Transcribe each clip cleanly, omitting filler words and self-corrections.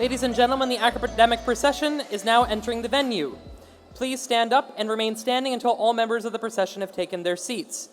Ladies and gentlemen, the academic procession is now entering the venue. Please stand up and remain standing until all members of the procession have taken their seats.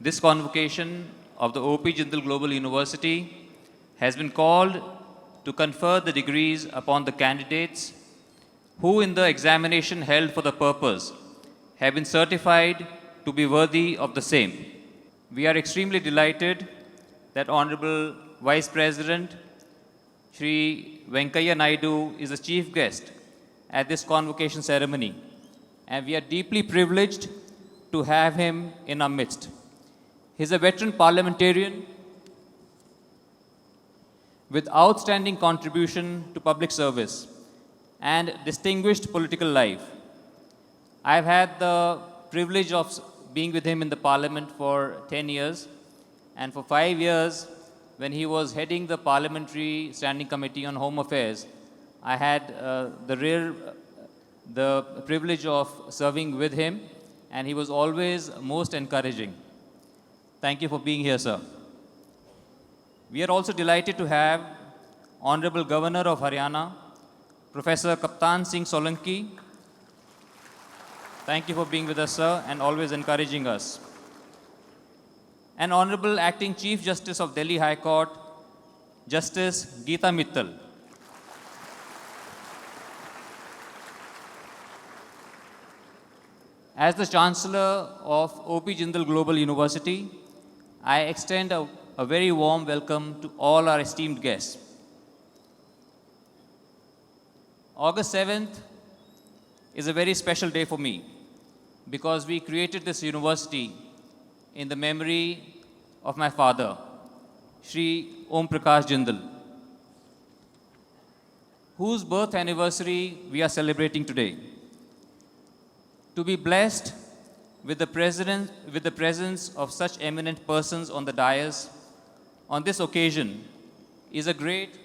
This convocation of the O.P. Jindal Global University has been called to confer the degrees upon the candidates who in the examination held for the purpose have been certified to be worthy of the same. We are extremely delighted that Honorable Vice President Shri Venkaiah Naidu is the chief guest at this convocation ceremony, and we are deeply privileged to have him in our midst. He is a veteran parliamentarian with outstanding contribution to public service and distinguished political life. I have had the privilege of being with him in the parliament for 10 years, and for 5 years, when he was heading the Parliamentary Standing Committee on Home Affairs, I had the privilege of serving with him, and he was always most encouraging. Thank you for being here, sir. We are also delighted to have Honorable Governor of Haryana, Professor Kaptan Singh Solanki. Thank you for being with us, sir, and always encouraging us. And Honorable Acting Chief Justice of Delhi High Court, Justice Geeta Mittal. As the Chancellor of O.P. Jindal Global University, I extend a very warm welcome to all our esteemed guests. August 7th is a very special day for me because we created this university in the memory of my father, Shri Om Prakash Jindal, whose birth anniversary we are celebrating today. To be blessed with the presence of such eminent persons on the dais on this occasion is a great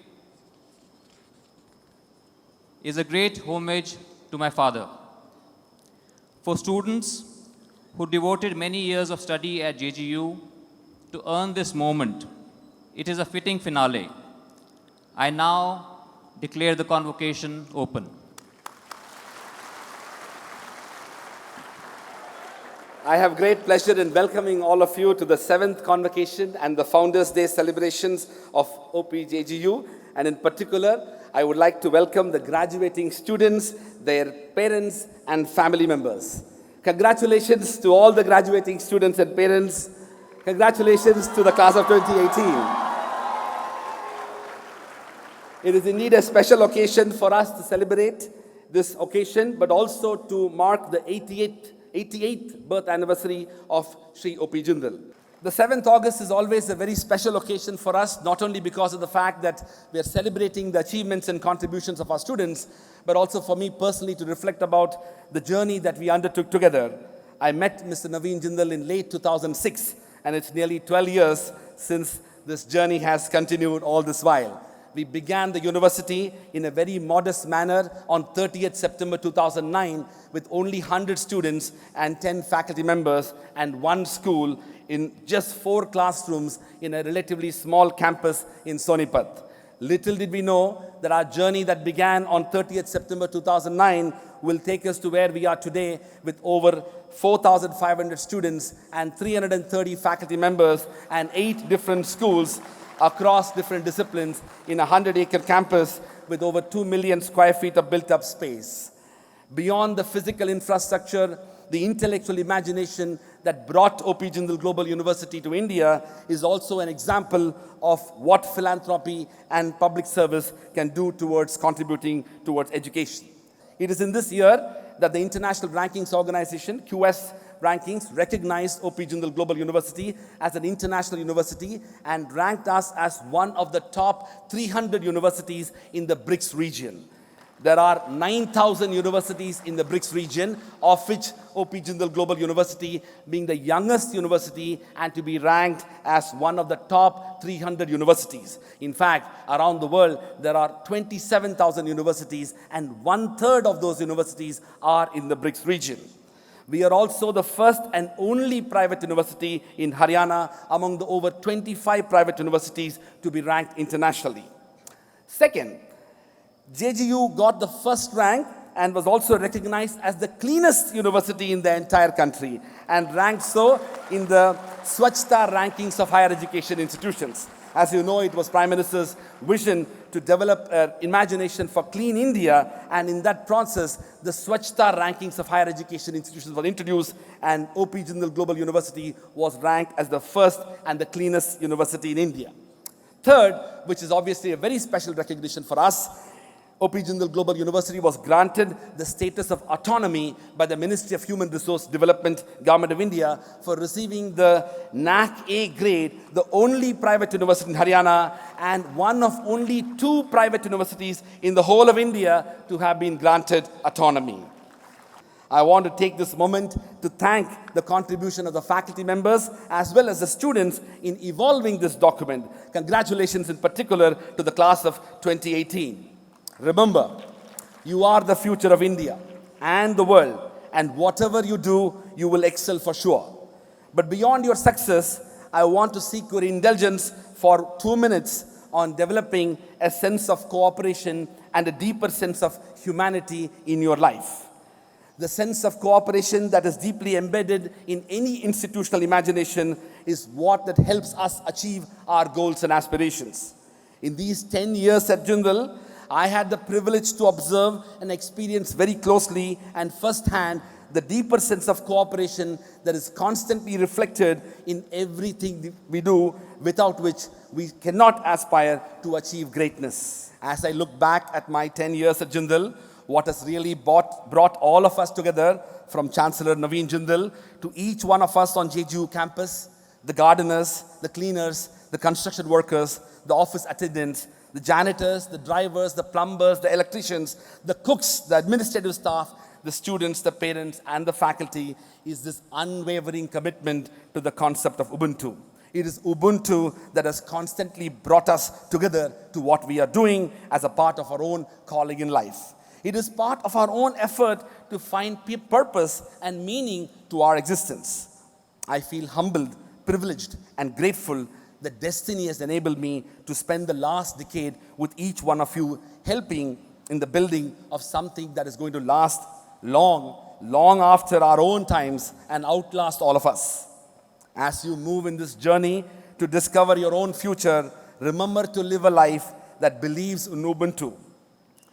homage to my father. For students who devoted many years of study at JGU to earn this moment, it is a fitting finale. I now declare the convocation open. I have great pleasure in welcoming all of you to the 7th convocation and the Founders' Day celebrations of OPJGU. And in particular, I would like to welcome the graduating students, their parents, and family members. Congratulations to all the graduating students and parents. Congratulations to the class of 2018. It is indeed a special occasion for us to celebrate this occasion, but also to mark the 88th birth anniversary of Shri O.P. Jindal. The 7th August is always a very special occasion for us, not only because of the fact that we are celebrating the achievements and contributions of our students, but also for me personally to reflect about the journey that we undertook together. I met Mr. Naveen Jindal in late 2006, and it's nearly 12 years since this journey has continued all this while. We began the university in a very modest manner on 30th September 2009 with only 100 students and 10 faculty members and one school in just 4 classrooms in a relatively small campus in Sonipat. Little did we know that our journey that began on 30th September 2009 will take us to where we are today with over 4,500 students and 330 faculty members and 8 different schools across different disciplines in a 100-acre campus with over 2 million square feet of built-up space. Beyond the physical infrastructure, the intellectual imagination that brought O.P. Jindal Global University to India is also an example of what philanthropy and public service can do towards contributing towards education. It is in this year that the International Rankings Organization, QS Rankings, recognized O.P. Jindal Global University as an international university and ranked us as one of the top 300 universities in the BRICS region. There are 9,000 universities in the BRICS region, of which O.P. Jindal Global University being the youngest university and to be ranked as one of the top 300 universities. In fact, around the world, there are 27,000 universities and 1/3 of those universities are in the BRICS region. We are also the first and only private university in Haryana among the over 25 private universities to be ranked internationally. Second, JGU got the first rank and was also recognized as the cleanest university in the entire country and ranked so in the Swachhta rankings of higher education institutions. As you know, it was Prime Minister's vision to develop an imagination for clean India, and in that process, the Swachhta rankings of higher education institutions were introduced, and O.P. Jindal Global University was ranked as the first and the cleanest university in India. Third, which is obviously a very special recognition for us, O.P. Jindal Global University was granted the status of autonomy by the Ministry of Human Resource Development, Government of India, for receiving the NAC A grade, the only private university in Haryana and one of only 2 private universities in the whole of India to have been granted autonomy. I want to take this moment to thank the contribution of the faculty members as well as the students in evolving this document. Congratulations in particular to the class of 2018. Remember, you are the future of India and the world, and whatever you do, you will excel for sure. But beyond your success, I want to seek your indulgence for 2 minutes on developing a sense of cooperation and a deeper sense of humanity in your life. The sense of cooperation that is deeply embedded in any institutional imagination is what that helps us achieve our goals and aspirations. In these 10 years at Jindal, I had the privilege to observe and experience very closely and firsthand the deeper sense of cooperation that is constantly reflected in everything we do, without which we cannot aspire to achieve greatness. As I look back at my 10 years at Jindal, what has really brought all of us together, from Chancellor Naveen Jindal to each one of us on JGU campus, the gardeners, the cleaners, the construction workers, the office attendants, the janitors, the drivers, the plumbers, the electricians, the cooks, the administrative staff, the students, the parents, and the faculty, is this unwavering commitment to the concept of Ubuntu. It is Ubuntu that has constantly brought us together to what we are doing as a part of our own calling in life. It is part of our own effort to find purpose and meaning to our existence. I feel humbled, privileged, and grateful that destiny has enabled me to spend the last decade with each one of you, helping in the building of something that is going to last long after our own times and outlast all of us. As you move in this journey to discover your own future, remember to live a life that believes in Ubuntu.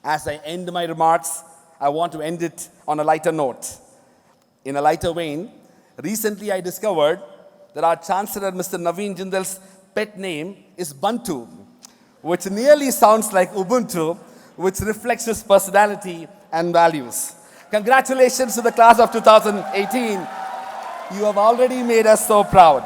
As I end my remarks, I want to end it on a lighter note. In a lighter vein, recently I discovered that our Chancellor, Mr. Naveen Jindal's pet name is Bantu, which nearly sounds like Ubuntu, which reflects his personality and values. Congratulations to the class of 2018. You have already made us so proud.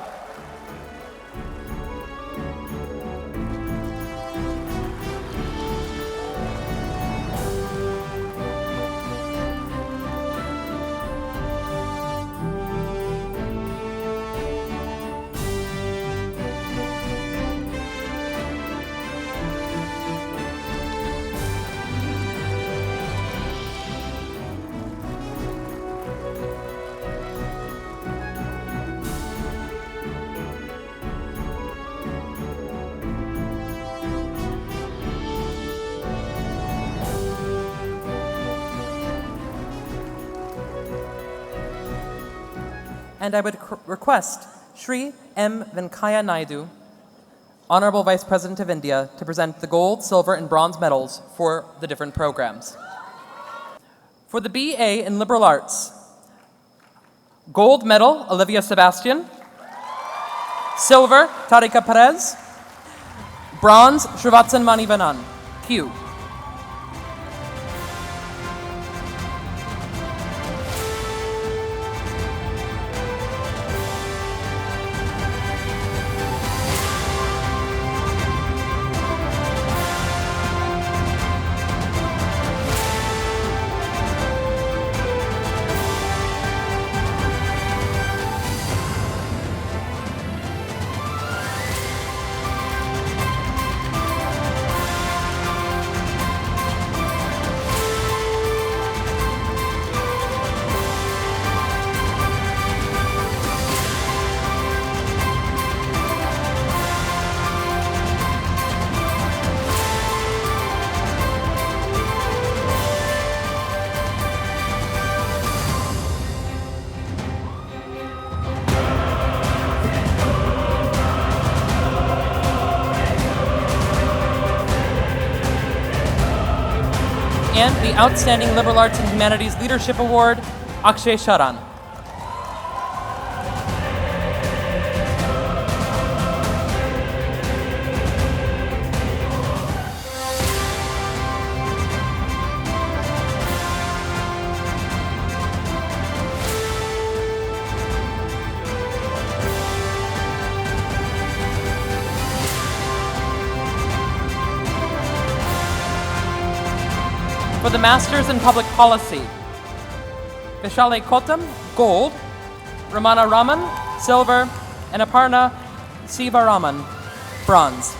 And I would request Shri M. Venkaya Naidu, Honorable Vice President of India, to present the gold, silver, and bronze medals for the different programs. For the BA in Liberal Arts, gold medal, Olivia Sebastian. Silver, Tarika Perez. Bronze, Srivatsan Manivanan. Q. And the Outstanding Liberal Arts and Humanities Leadership Award, Akshay Sharan. For the Masters in Public Policy, Vishale Kotam, gold, Ramana Raman, silver, and Aparna Sivaraman, bronze.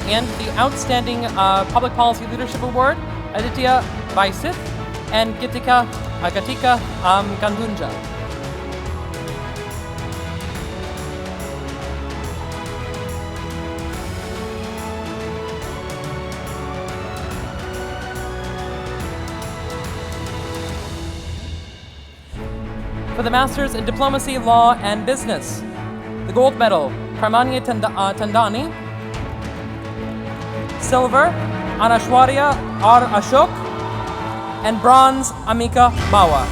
And the Outstanding Public Policy Leadership Award, Aditya Vaisith and Gatika Gandunja. For the Masters in Diplomacy, Law, and Business, the gold medal, Pramanya Tandani. Silver, Anashwarya R. Ashok, and bronze, Amika Bawa.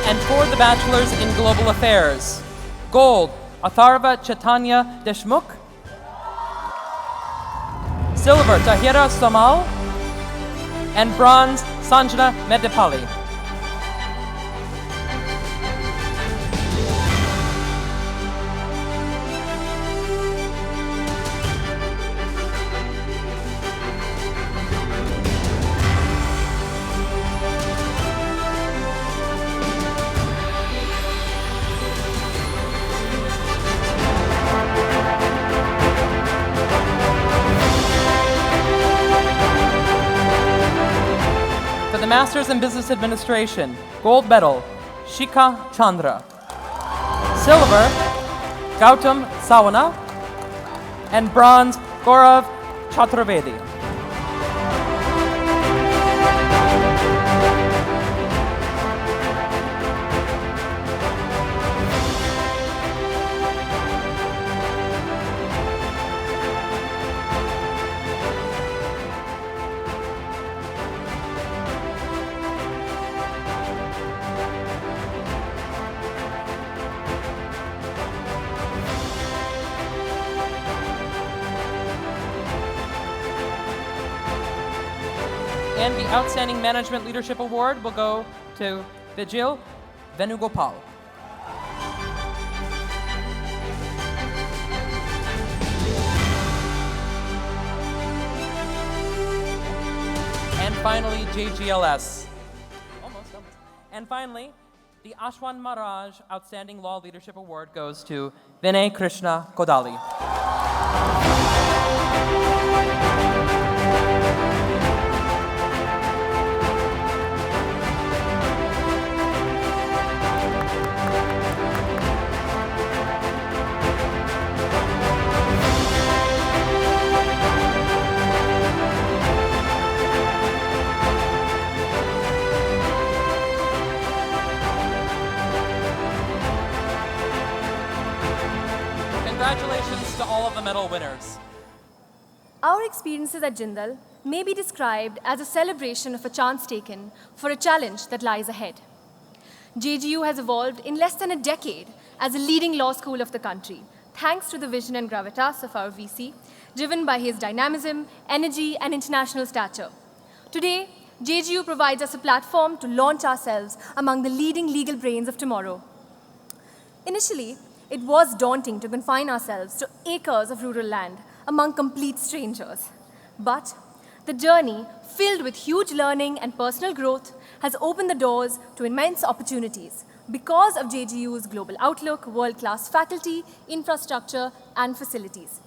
And for the Bachelors in Global Affairs, gold, Atharva Chaitanya Deshmukh. Silver, Tahira Samal, and bronze, Sanjana Medipali. For the Masters in Business Administration, gold medal, Shikha Chandra. Silver, Gautam Sawana, and bronze, Gaurav Chaturvedi. And the Outstanding Management Leadership Award will go to Vijay Venugopal. And finally, JGLS. Almost. And finally, the Ashwan Maharaj Outstanding Law Leadership Award goes to Vinay Krishna Kodali. Congratulations to all of the medal winners. Our experiences at Jindal may be described as a celebration of a chance taken for a challenge that lies ahead. JGU has evolved in less than a decade as a leading law school of the country, thanks to the vision and gravitas of our VC, driven by his dynamism, energy, and international stature. Today, JGU provides us a platform to launch ourselves among the leading legal brains of tomorrow. Initially, it was daunting to confine ourselves to acres of rural land among complete strangers. But the journey, filled with huge learning and personal growth, has opened the doors to immense opportunities because of JGU's global outlook, world-class faculty, infrastructure, and facilities.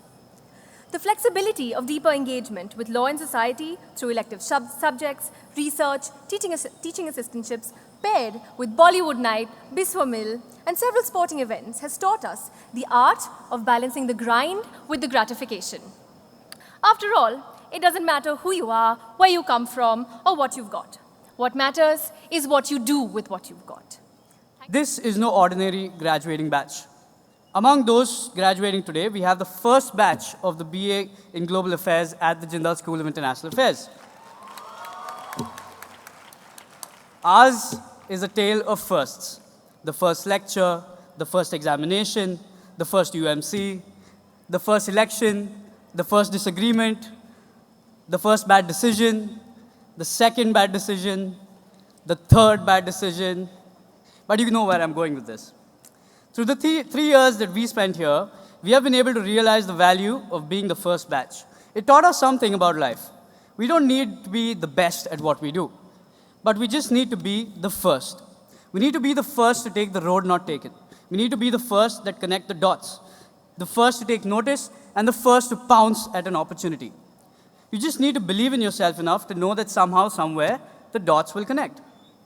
The flexibility of deeper engagement with law and society through elective subjects, research, teaching assistantships, paired with Bollywood Night, Biswa Mill, and several sporting events has taught us the art of balancing the grind with the gratification. After all, it doesn't matter who you are, where you come from, or what you've got. What matters is what you do with what you've got. This is no ordinary graduating batch. Among those graduating today, we have the first batch of the BA in Global Affairs at the Jindal School of International Affairs. Ours is a tale of firsts. The first lecture, the first examination, the first UMC, the first election, the first disagreement, the first bad decision, the second bad decision, the third bad decision. But you know where I'm going with this. Through the 3 years that we spent here, we have been able to realize the value of being the first batch. It taught us something about life. We don't need to be the best at what we do, but we just need to be the first. We need to be the first to take the road not taken. We need to be the first that connect the dots, the first to take notice, and the first to pounce at an opportunity. You just need to believe in yourself enough to know that somehow, somewhere, the dots will connect.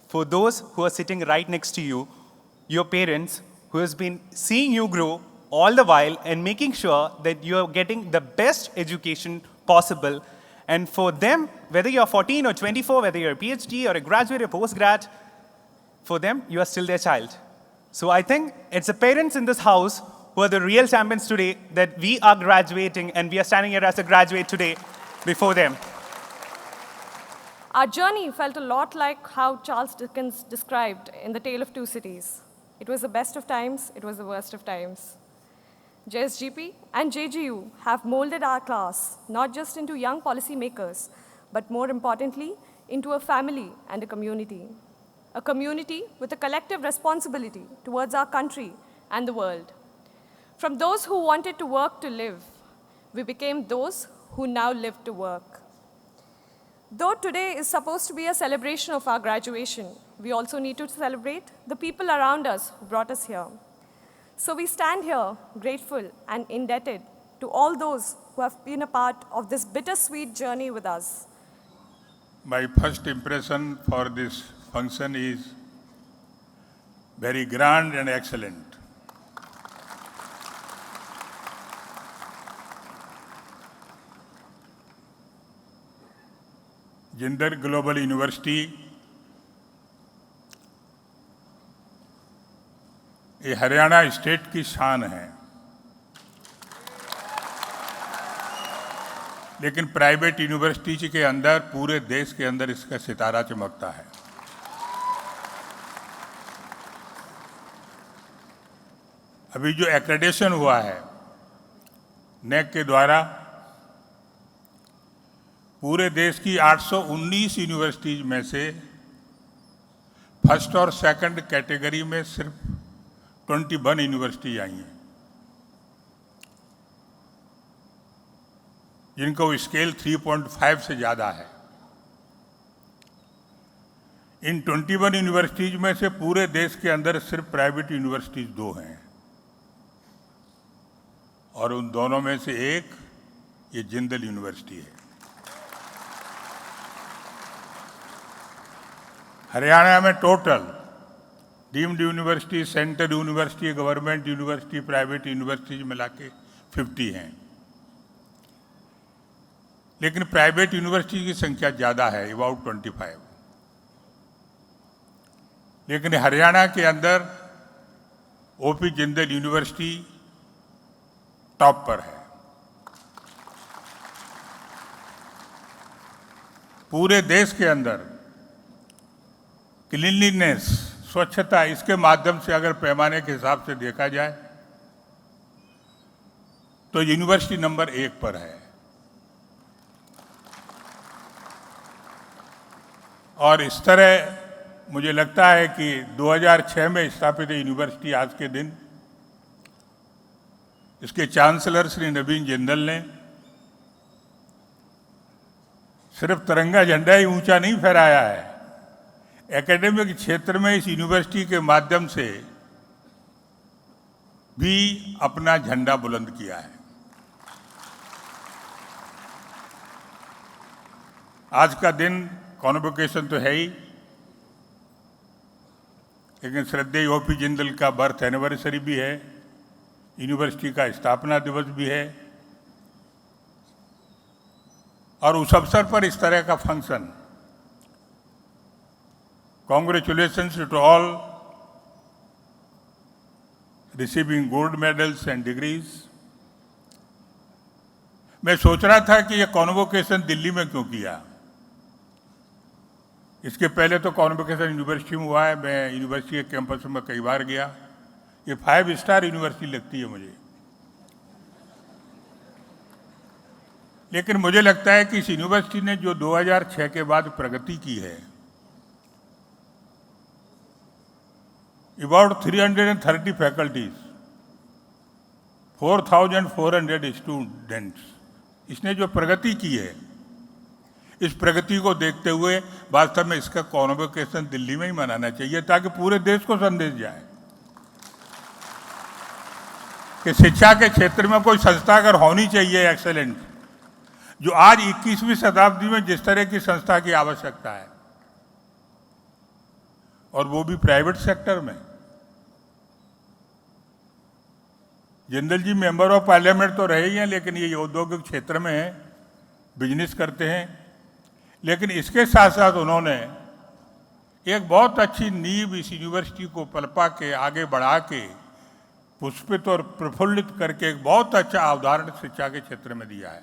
For those who are sitting right next to you, your parents, who has been seeing you grow all the while and making sure that you are getting the best education possible. And for them, whether you're 14 or 24, whether you're a PhD or a graduate or postgrad, for them, you are still their child. So I think it's the parents in this house who are the real champions today, that we are graduating and we are standing here as a graduate today before them. Our journey felt a lot like how Charles Dickens described in The Tale of Two Cities. It was the best of times, it was the worst of times. JSGP and JGU have molded our class not just into young policymakers, but more importantly, into a family and a community. A community with a collective responsibility towards our country and the world. From those who wanted to work to live, we became those who now live to work. Though today is supposed to be a celebration of our graduation, we also need to celebrate the people around us who brought us here. So we stand here grateful and indebted to all those who have been a part of this bittersweet journey with us. My first impression for this function is very grand and excellent. Jindal Global University, ये Haryana state की शान है, लेकिन private university के अंदर पूरे देश के अंदर इसका सितारा चमकता है। अभी जो एक्रेडिटेशन हुआ है नेक के द्वारा, पूरे देश की 819 यूनिवर्सिटीज में से फर्स्ट और सेकंड कैटेगरी में सिर्फ 21 यूनिवर्सिटी आई हैं, जिनको स्केल 3.5 से ज़्यादा है। इन 21 यूनिवर्सिटीज में से पूरे देश के अंदर सिर्फ प्राइवेट यूनिवर्सिटीज 2 हैं, और उन दोनों में से एक ये जिंदल यूनिवर्सिटी है। हरियाणा में total deemed university, central university, government university, private universities मिला के 50 हैं, लेकिन प्राइवेट यूनिवर्सिटी की संख्या ज़्यादा है, अबाउट 25। लेकिन हरियाणा के अंदर ओपी जिंदल यूनिवर्सिटी टॉप पर है। पूरे देश के अंदर क्लीनलीनेस, स्वच्छता, इसके माध्यम से अगर पैमाने के हिसाब से देखा जाए तो यूनिवर्सिटी नंबर 1 पर है। और इस तरह मुझे लगता है कि 2006 में स्थापित यूनिवर्सिटी आज के दिन इसके चांसलर श्री नवीन जिंदल ने सिर्फ तिरंगा झंडा ही ऊंचा नहीं फहराया है, एकेडमिक क्षेत्र में इस यूनिवर्सिटी के माध्यम से भी अपना झंडा बुलंद किया है। आज का दिन कॉन्वोकेशन तो है ही, लेकिन श्रद्धेय ओपी जिंदल का बर्थ एनिवर्सरी भी है, यूनिवर्सिटी का स्थापना दिवस भी है, और उस अवसर पर इस तरह का function, congratulations to all receiving gold medals and degrees. मैं सोच रहा था कि यह कॉन्वोकेशन दिल्ली में क्यों किया। इसके पहले तो कॉन्वोकेशन यूनिवर्सिटी में हुआ है, मैं यूनिवर्सिटी के कैंपस में कई बार गया। ये 5 स्टार यूनिवर्सिटी लगती है मुझे, लेकिन मुझे लगता है कि इस यूनिवर्सिटी ने जो 2006 के बाद प्रगति की है, अबाउट 330 फैकल्टीज, 4400 स्टूडेंट्स, इसने जो प्रगति की है, इस प्रगति को देखते हुए वास्तव में इसका कॉन्वोकेशन दिल्ली में ही मनाना चाहिए, ताकि पूरे देश को संदेश जाए कि शिक्षा के क्षेत्र में कोई संस्था अगर होनी चाहिए एक्सेलेंट, जो आज 21वीं शताब्दी में जिस तरह की संस्था की आवश्यकता है, और वो भी प्राइवेट सेक्टर में। जिंदल जी मेंबर ऑफ पार्लियामेंट तो रहे ही हैं, लेकिन ये औद्योगिक क्षेत्र में है, बिजनेस करते हैं, लेकिन इसके साथ साथ उन्होंने एक बहुत अच्छी नींव इस यूनिवर्सिटी को पलपा के आगे बढ़ा के पुष्पित और प्रफुल्लित करके एक बहुत अच्छा अवधारण शिक्षा के क्षेत्र में दिया है।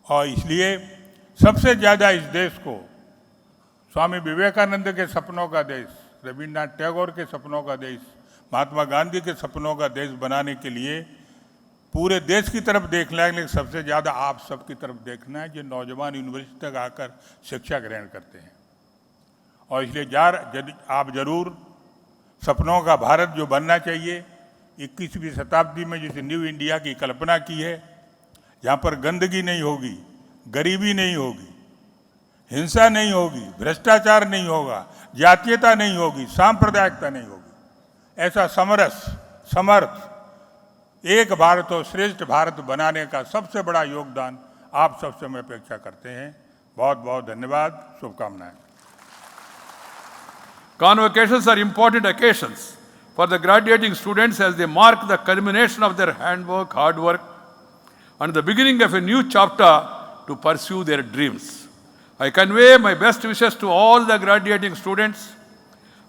और इसलिए सबसे ज़्यादा इस देश को स्वामी विवेकानंद के सपनों का देश, रविन्द्रनाथ टैगोर के सपनों का देश, महात्मा गांधी के सपनों का देश बनाने के लिए पूरे देश की तरफ देखना है, लेकिन सबसे ज़्यादा आप सबकी तरफ देखना है, जो नौजवान यूनिवर्सिटी तक आकर शिक्षा ग्रहण करते हैं। और इसलिए आप जरूर सपनों का भारत जो बनना चाहिए, 21वीं शताब्दी में जिस न्यू इंडिया की कल्पना की है, जहाँ पर गंदगी नहीं होगी, गरीबी नहीं होगी, हिंसा नहीं होगी, भ्रष्टाचार नहीं होगा, जातीयता नहीं होगी, सांप्रदायिकता नहीं होगी, ऐसा समरस, समर्थ एक भारत और श्रेष्ठ भारत बनाने का सबसे बड़ा योगदान आप सबसे मैं अपेक्षा करते हैं। बहुत बहुत धन्यवाद, शुभकामनाएं। Convocations are important occasions for the graduating students as they mark the culmination of their handwork, hard work, and the beginning of a new chapter to pursue their dreams. I convey my best wishes to all the graduating students.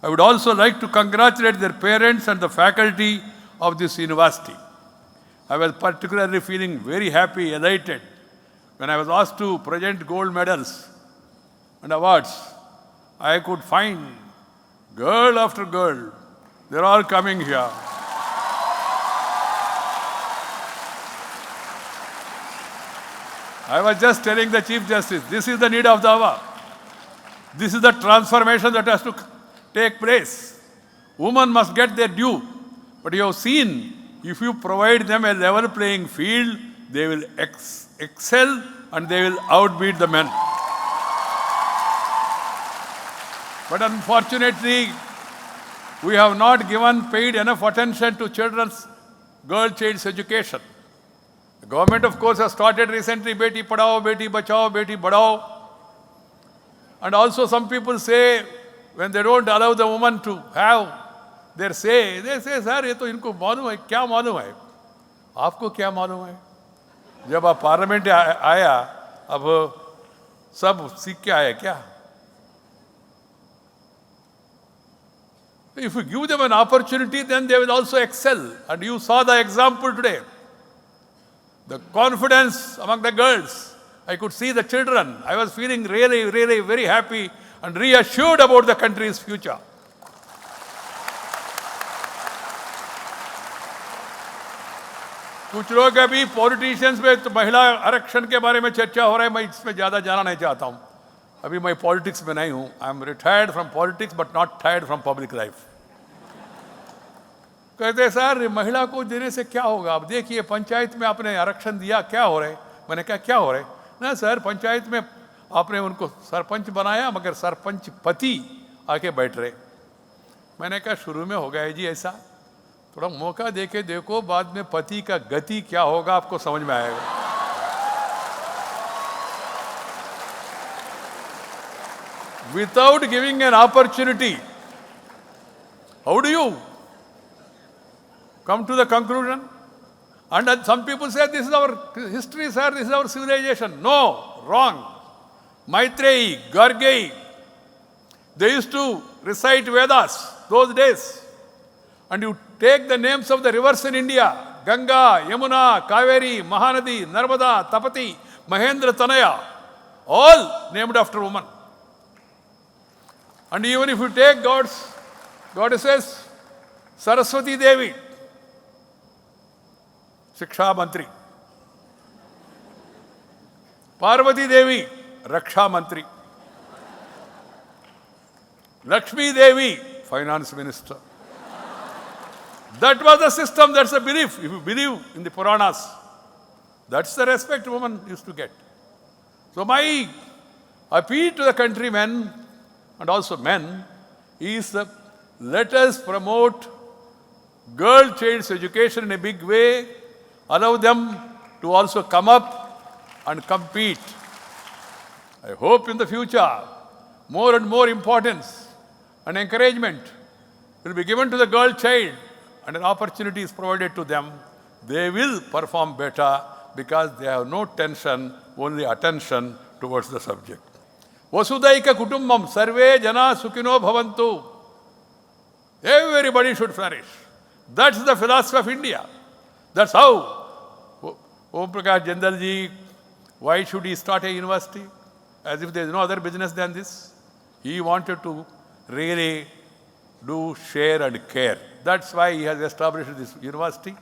I would also like to congratulate their parents and the faculty of this university. I was particularly feeling very happy, elated, when I was asked to present gold medals and awards. I could find girl after girl, they're all coming here. I was just telling the Chief Justice, this is the need of the hour. This is the transformation that has to take place. Women must get their due. But you have seen, if you provide them a level playing field, they will excel and they will outbeat the men. But unfortunately, we have not paid enough attention to girl child's education. The government, of course, has started recently Beti Padhao, Beti Bachao, Beti Badhao. And also some people say, when they don't allow the woman to have their say, they say, sir, ये तो इनको मालूम है, क्या मालूम है? आपको क्या मालूम है? जब आप पार्लियामेंट आया, अब सब सीख के आया क्या? If you give them an opportunity, then they will also excel. And you saw the example today. The confidence among the girls. I could see the children. I was feeling really, really very happy and reassured about the country's future. कुछ लोग अभी politicians में तो महिला आरक्षण के बारे में चर्चा हो रहा है, मैं इसमें ज़्यादा जाना नहीं चाहता हूँ. अभी मैं पॉलिटिक्स में नहीं हूँ. I am retired from politics but not tired from public life. कहते सर महिला को देने से क्या होगा? अब देखिए पंचायत में आपने आरक्षण दिया, क्या हो रहा है? मैंने कहा क्या हो रहा है? ना सर, पंचायत में आपने उनको सरपंच बनाया मगर सरपंच पति आके बैठ रहे. मैंने कहा शुरू में हो गया है जी ऐसा, थोड़ा मौका देके देखो, बाद में पति का गति क्या होगा आपको समझ में आएगा. Without giving an opportunity, how do you come to the conclusion? And then some people say, this is our history, sir, this is our civilization. No, wrong. Maitreyi, Gargeyi, they used to recite Vedas those days. And you take the names of the rivers in India, Ganga, Yamuna, Kaveri, Mahanadi, Narmada, Tapati, Mahendra Tanaya, all named after women. And even if you take goddesses, Saraswati Devi, Shiksha Mantri, Parvati Devi, Raksha Mantri, Lakshmi Devi, Finance Minister. That was the system, that's a belief. If you believe in the Puranas, that's the respect women used to get. So my appeal to the countrymen and also men is let us promote girl child's education in a big way, allow them to also come up and compete. I hope in the future more and more importance and encouragement will be given to the girl child and an opportunity is provided to them. They will perform better because they have no tension, only attention towards the subject. Vasudaika kutumbam sarve jana sukhino bhavantu. Everybody should flourish. That's the philosophy of India. That's how Om Prakash Jindal ji, why should he start a university? As if there is no other business than this. He wanted to really do share and care. That's why he has established this university.